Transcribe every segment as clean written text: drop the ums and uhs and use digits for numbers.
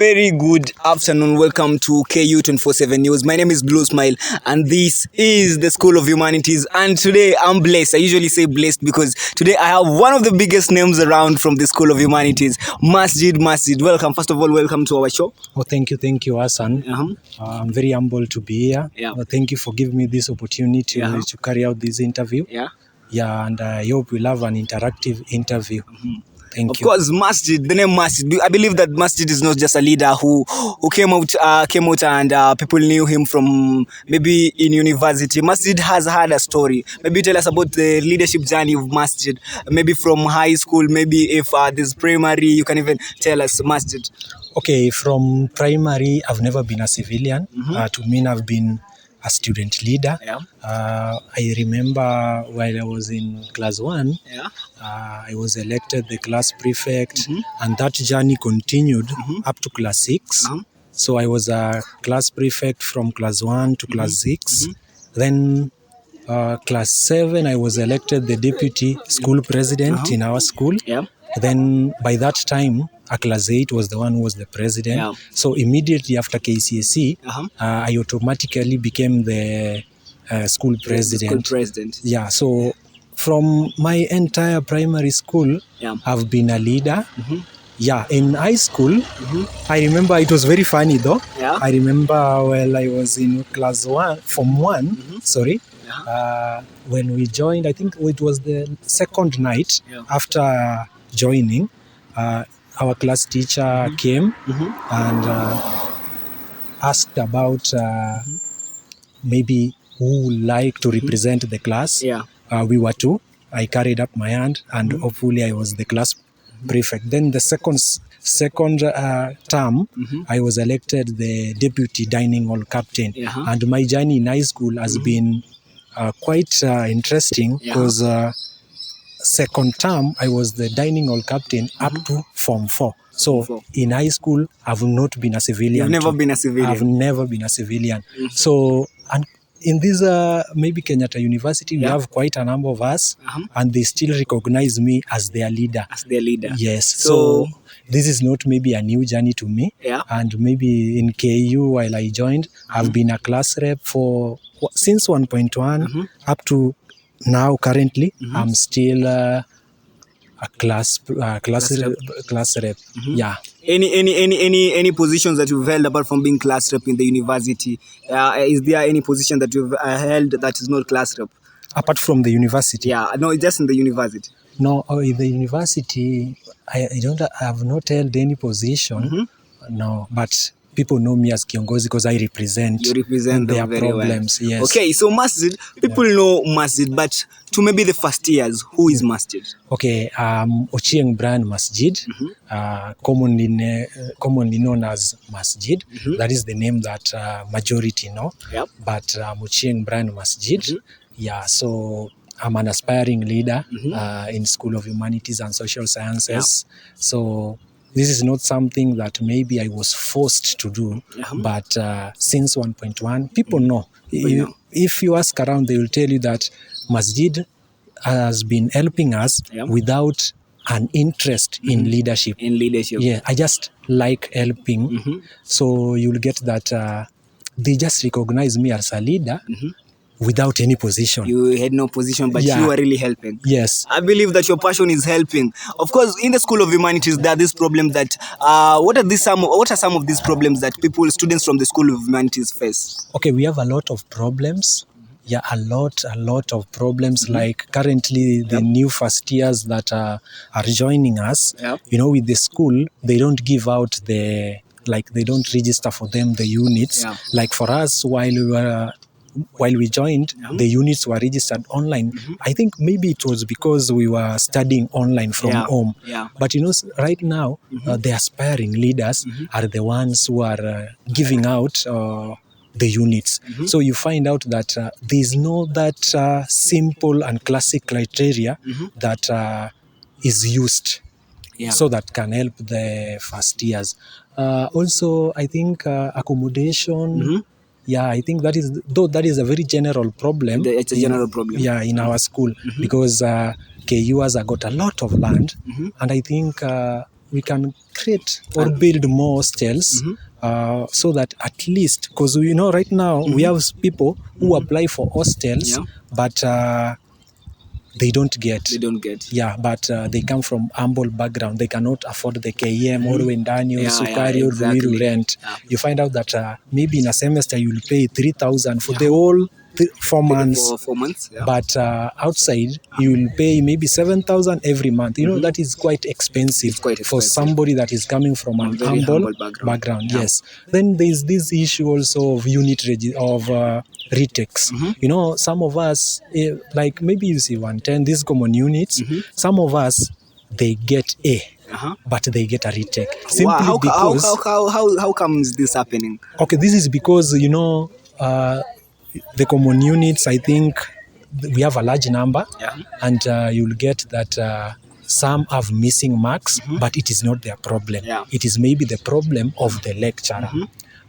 Very good afternoon. Welcome to KU 24/7 News. My name is Blue Smile, and this is the School of Humanities. And today I'm blessed. I usually say blessed because today I have one of the biggest names around from the School of Humanities, Masjid. Welcome. First of all, welcome to our show. Oh, thank you, Hassan. I'm very humble to be here. Yeah. Thank you for giving me this opportunity to carry out this interview. Yeah, and I hope we'll have an interactive interview. Thank you. Of course, Masjid, the name Masjid. I believe that Masjid is not just a leader who came out and people knew him from maybe in university. Masjid has had a story. Maybe tell us about the leadership journey of Masjid. Maybe from high school, maybe if there's primary, you can even tell us Masjid. Okay, from primary, I've never been a civilian. To me, I've been a student leader. I remember while I was in class 1, I was elected the class prefect, and that journey continued up to class 6. So I was a class prefect from class 1 to class 6. Then class 7, I was elected the deputy school president in our school. Then by that time, class 8 was the one who was the president. So immediately after KCSE, I automatically became the school president. Yeah, so from my entire primary school, I've been a leader. Yeah, in high school, I remember it was very funny though. I remember while I was in class 1, form 1, when we joined, I think it was the second night after joining, our class teacher came and asked about maybe who would like to represent the class. We were two. I carried up my hand, and hopefully I was the class prefect. Then the second term, I was elected the deputy dining hall captain. And my journey in high school has been quite interesting because second term, I was the dining hall captain up to form 4. So in high school, I've not been a civilian. You've never been a civilian? I've never been a civilian. So, and in this maybe Kenyatta University, we have quite a number of us, and they still recognize me as their leader. Yes. So this is not maybe a new journey to me. And maybe in KU, while I joined, I've been a class rep since 1.1 up to now. Currently, I'm still a class rep. Yeah. Any positions that you've held apart from being class rep in the university? Is there any position that you've held that is not class rep? Apart from the university? Yeah, no, just in the university. No, in the university, I have not held any position. No, but people know me as kiongozi because I represent. You represent their them very problems. Well. Yes. Okay, so Masjid, people know Masjid, but to maybe the first years, who is Masjid? Okay, Ochieng Brian Masjid, commonly known as Masjid. That is the name that majority know. But Ochieng Brian Masjid. Yeah, so I'm an aspiring leader in School of Humanities and Social Sciences. So this is not something that maybe I was forced to do, but since 1.1, people know. If you ask around, they will tell you that Masjid has been helping us without an interest in leadership. Yeah, I just like helping. So you'll get that they just recognize me as a leader without any position. You had no position, but you were really helping. Yes. I believe that your passion is helping. Of course, in the School of Humanities, there are these problems that, what are some of these problems that students from the School of Humanities face? Okay, we have a lot of problems. Yeah, a lot of problems. Like currently the new first years that are joining us, with the school, they don't give out they don't register for them the units. Like for us, while we joined, the units were registered online. I think maybe it was because we were studying online from home. But right now, the aspiring leaders are the ones who are giving out the units. So you find out that there's no that simple and classic criteria that is used. So that can help the first years. Also, I think accommodation. Yeah, I think that is a very general problem. It's a general problem. Yeah, in our school because KU has got a lot of land, and I think we can create or build more hostels so that at least, because right now we have people who apply for hostels, but they don't get. Yeah, but they come from humble background. They cannot afford the KM or Wendani or Sukari or Ruiru rent. You find out that maybe in a semester you'll pay 3,000 for the whole 4 months. 4 months. But outside you will pay maybe 7,000 every month. That is quite expensive, for somebody that is coming from an humble background. Yes. Then there is this issue also of retakes. Some of us, like maybe you see 110, these common units, some of us, they get A, but they get a retake. Simply because... How comes this happening? Okay, this is because, the common units, I think we have a large number, and you'll get that some have missing marks, but it is not their problem. It is maybe the problem of the lecturer.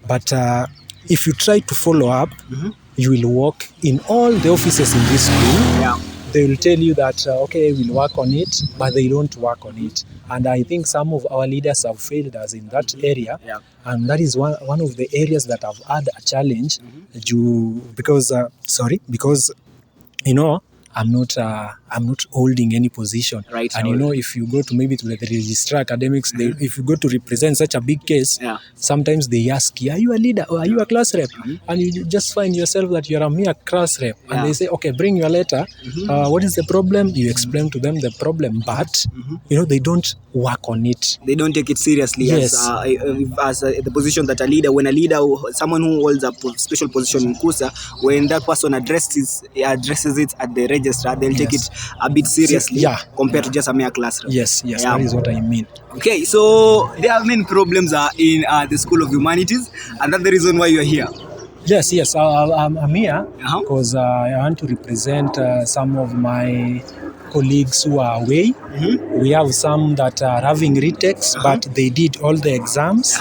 But if you try to follow up, you will walk in all the offices in this school. They will tell you that, okay, we'll work on it, but they don't work on it. And I think some of our leaders have failed us in that area. And that is one of the areas that have had a challenge because I'm not holding any position. And if you go to maybe to the registrar academics, if you go to represent such a big case, sometimes they ask you, are you a leader or are you a class rep? And you just find yourself that you're a mere class rep. And they say, okay, bring your letter. What is the problem? You explain to them the problem, but they don't work on it. They don't take it seriously. Yes. As the position that when a leader, someone who holds a special position in KUSA, when that person addresses it at the registrar, they'll take it a bit seriously compared to just a mere classroom. Yes, that is what I mean. Okay, so there are many problems in the School of Humanities, and that's the reason why you're here. Yes, I'm here because I want to represent some of my colleagues who are away. We have some that are having retakes, but they did all the exams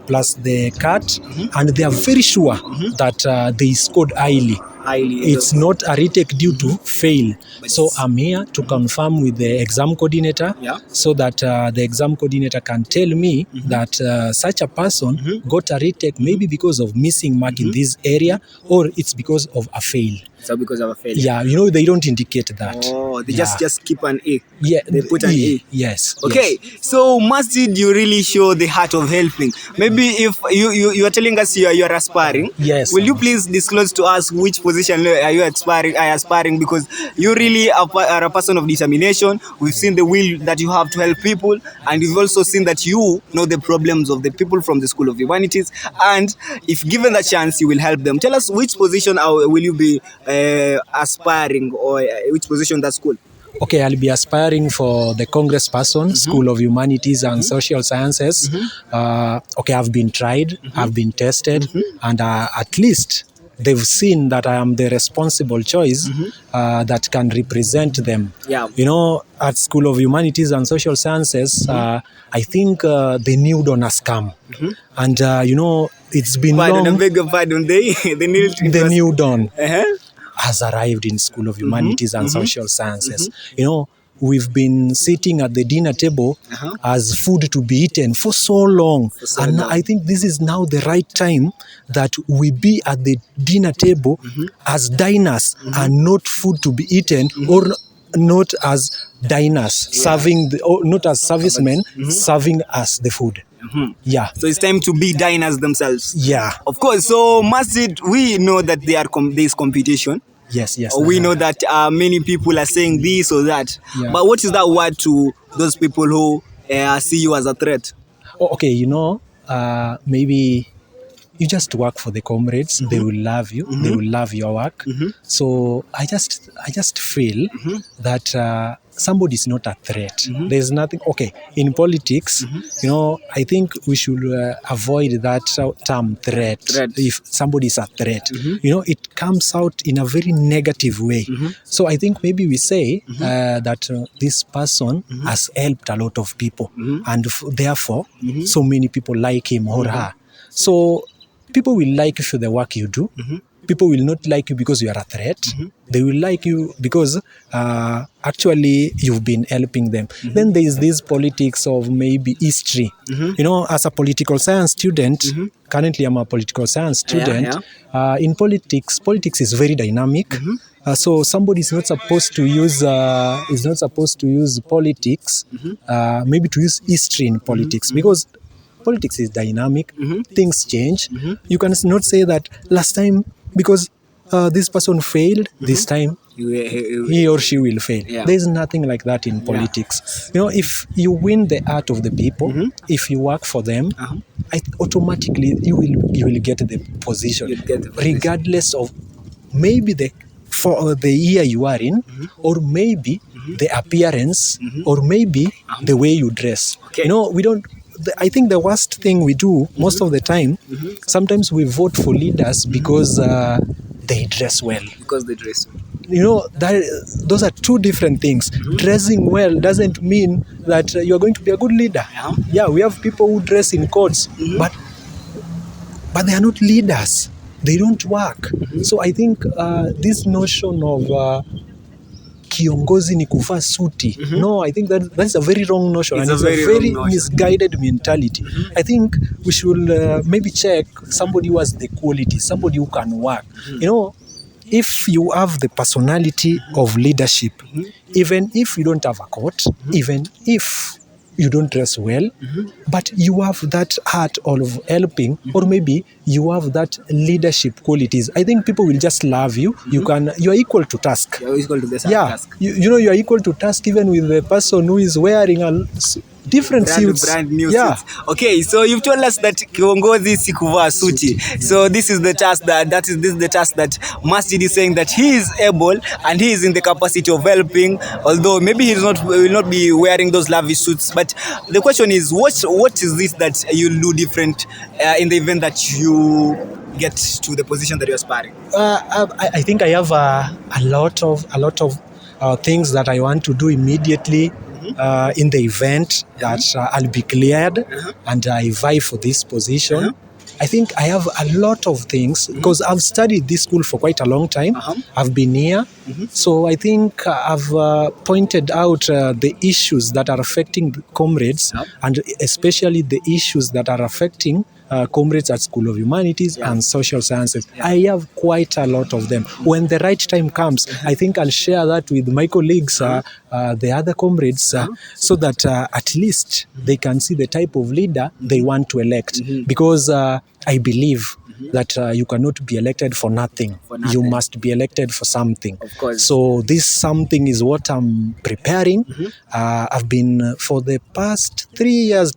plus the CAT, and they are very sure that they scored highly. It's not a retake due to fail. So I'm here to confirm with the exam coordinator so that the exam coordinator can tell me that such a person got a retake maybe because of missing mark in this area, or it's because of a fail. So because of a failure. Yeah, they don't indicate that. Oh, they just keep an A. Yeah, they put an A. Yes. Okay, so Masjid, you really show the heart of helping. Maybe if you are telling us you are aspiring, will you please disclose to us which position are you aspiring? Because you really are a person of determination. We've seen the will that you have to help people, and we've also seen that you know the problems of the people from the School of Humanities, and if given the chance, you will help them. Tell us which position will you be aspiring, or which position that school? Okay, I'll be aspiring for the Congress person, School of Humanities and Social Sciences. Okay, I've been tried, I've been tested, and at least they've seen that I am the responsible choice that can represent them. At School of Humanities and Social Sciences, I think they kneeled on a scam. And, it's been long. I beg your pardon, they kneeled on. Has arrived in School of Humanities and Social Sciences. We've been sitting at the dinner table as food to be eaten for so long. I think this is now the right time that we be at the dinner table as diners and not food to be eaten, or not as diners serving, not as servicemen serving us the food. So it's time to be diners themselves. Of course. So Masjid, we know that there is competition. Yes. We know that many people are saying this or that. But what is that word to those people who see you as a threat? Okay, maybe you just work for the comrades. They will love you. They will love your work. So I just feel that somebody is not a threat. There's nothing. Okay, in politics, I think we should avoid that term threat. If somebody is a threat, it comes out in a very negative way. So I think maybe we say that this person has helped a lot of people, and therefore so many people like him or her. So people will like you for the work you do. people will not like you because you are a threat. They will like you because actually you've been helping them. Then there is this politics of maybe history. You know, as a political science student, currently I'm a political science student. In politics is very dynamic. So somebody is not supposed to use politics, maybe to use history in politics, because politics is dynamic. Things change. You can not say that last time because this person failed, this time he or she will fail. There is nothing like that in politics. You know, if you win the heart of the people, if you work for them, automatically you will get the position, regardless of maybe for the year you are in, or maybe the appearance, or maybe the way you dress. You know, we don't. I think the worst thing we do most of the time, sometimes we vote for leaders because they dress well. Because they dress well. You know, those are two different things. Dressing well doesn't mean that you're going to be a good leader. Yeah, we have people who dress in coats, but they are not leaders. They don't work. So I think this notion of kiongozi ni kuvaa suti. No, I think that's a very wrong notion. It's and a it's very a very misguided mentality. I think we should maybe check somebody who has the quality, somebody who can work. You know, if you have the personality of leadership, even if you don't have a coat, even if you don't dress well, but you have that heart of helping, or maybe you have that leadership qualities, I think people will just love you. You are equal to task. You're equal to the task. You know, you are equal to task even with the person who is wearing a different suits. Brand new suits. Okay, so you've told us that kiongozi si kuvaa suti. So this is the task this is the task that Masjid is saying that he is able and he is in the capacity of helping, although maybe will not be wearing those lavish suits. But the question is, what is this that you'll do different in the event that you get to the position that you're aspiring? I think I have a lot of things that I want to do immediately. In the event that I'll be cleared and I vie for this position. I think I have a lot of things because I've studied this school for quite a long time. I've been here. So I think I've pointed out the issues that are affecting comrades, and especially the issues that are affecting comrades at School of Humanities and Social Sciences. I have quite a lot of them. When the right time comes, I think I'll share that with my colleagues, the other comrades, so that at least they can see the type of leader they want to elect. Because I believe that you cannot be elected for nothing. You must be elected for something. Of course. So this something is what I'm preparing. I've been, for the past 2 years,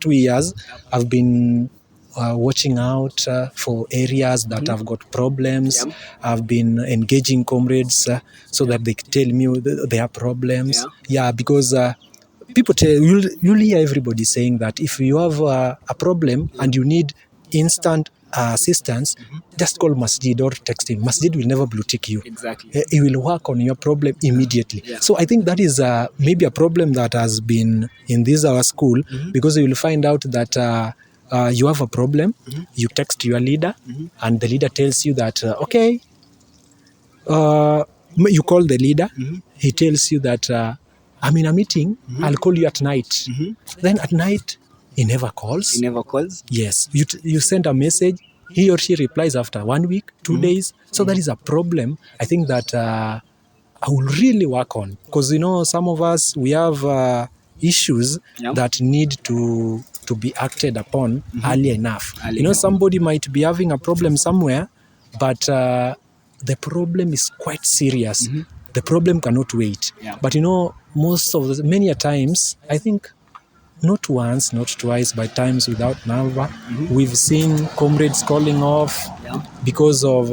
I've been watching out for areas that have got problems. I've been engaging comrades so that they tell me their problems. Because people you'll hear everybody saying that if you have a problem and you need instant assistance, just call Masjid or text him. Masjid will never blue tick you. Exactly. He will work on your problem immediately. So I think that is maybe a problem that has been in this our school, because you will find out that you have a problem, you text your leader, and the leader tells you that, okay, you call the leader, he tells you that, I'm in a meeting, I'll call you at night. Then at night, he never calls. He never calls? Yes. You send a message, he or she replies after 1 week, 2 days. So that is a problem I think that I will really work on. Because, you know, some of us, we have issues that need to be acted upon early enough. You know, somebody might be having a problem somewhere, but the problem is quite serious. The problem cannot wait. But, you know, many a times, I think, not once, not twice, but times without number, we've seen comrades calling off because of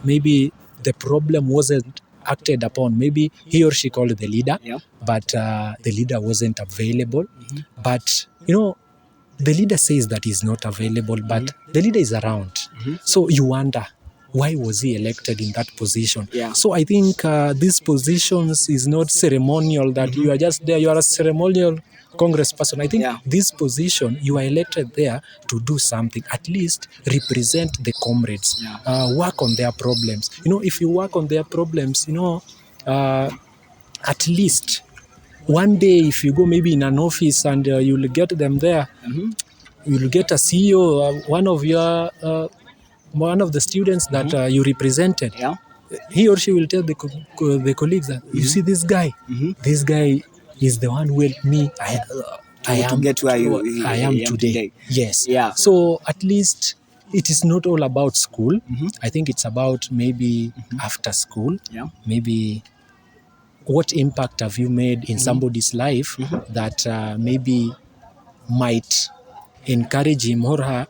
maybe the problem wasn't acted upon. Maybe he or she called the leader, but the leader wasn't available. But, you know, the leader says that he's not available, but the leader is around. So you wonder, why was he elected in that position? Yeah. So I think these positions is not ceremonial, that you are just there, you are a ceremonial congressperson. I think this position, you are elected there to do something, at least represent the comrades, work on their problems. If you work on their problems, at least one day, if you go maybe in an office and you'll get them there, you'll get a CEO, one of the students that you represented. He or she will tell the colleagues that, you see this guy, this guy is the one who helped me. I am to get where I am today. Yes. Yeah. So at least it is not all about school. I think it's about maybe after school, maybe what impact have you made in somebody's life that maybe might encourage him or her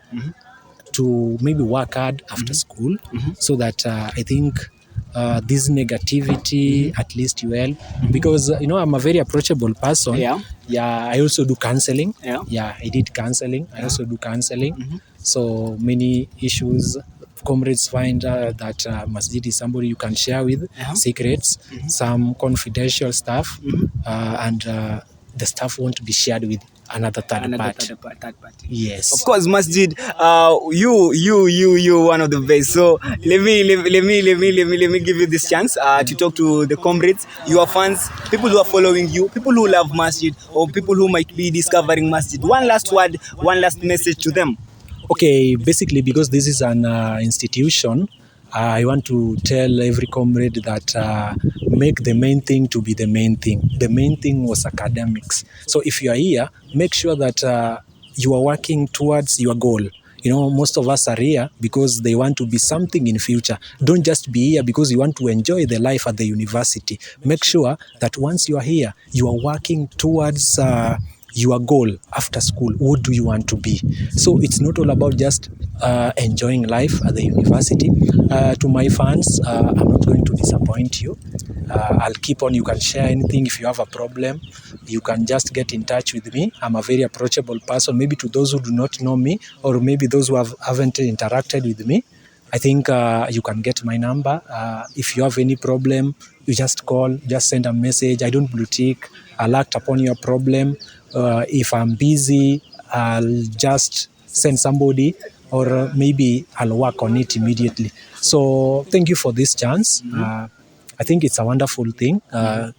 to maybe work hard after school, so that I think this negativity, at least you help, because I'm a very approachable person. I also do counseling. I did counseling. I also do counseling. So many issues, comrades find that Masjid is somebody you can share with secrets, some confidential stuff, and the stuff won't be shared with another third party. Yes. Of course, Masjid, you one of the best. So let me give you this chance to talk to the comrades, your fans, people who are following you, people who love Masjid, or people who might be discovering Masjid. One last word, one last message to them. Okay, basically, because this is an institution, I want to tell every comrade that make the main thing to be the main thing. The main thing was academics. So if you are here, make sure that you are working towards your goal. Most of us are here because they want to be something in future. Don't just be here because you want to enjoy the life at the university. Make sure that once you are here, you are working towards your goal after school. What do you want to be? So it's not all about just enjoying life at the university. To my fans, I'm not going to disappoint you. I'll keep on. You can share anything. If you have a problem, you can just get in touch with me. I'm a very approachable person. Maybe to those who do not know me, or maybe those who haven't interacted with me, I think you can get my number. If you have any problem, you just call, just send a message. I don't blue tick. I'll act upon your problem. If I'm busy, I'll just send somebody, or maybe I'll work on it immediately. So thank you for this chance. I think it's a wonderful thing,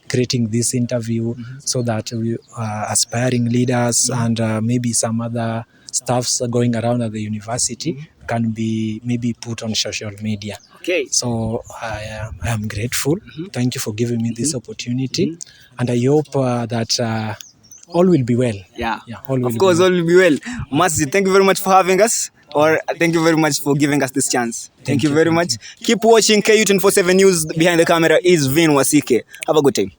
creating this interview so that we aspiring leaders and maybe some other stuffs going around at the university can be maybe put on social media. Okay. So I am grateful. Thank you for giving me this opportunity. And I hope that all will be well. All will be well. Masjid, thank you very much for having us. Or thank you very much for giving us this chance. Thank you very much. Keep watching KU 24/7 News. Behind the camera is Vin Wasike. Have a good time.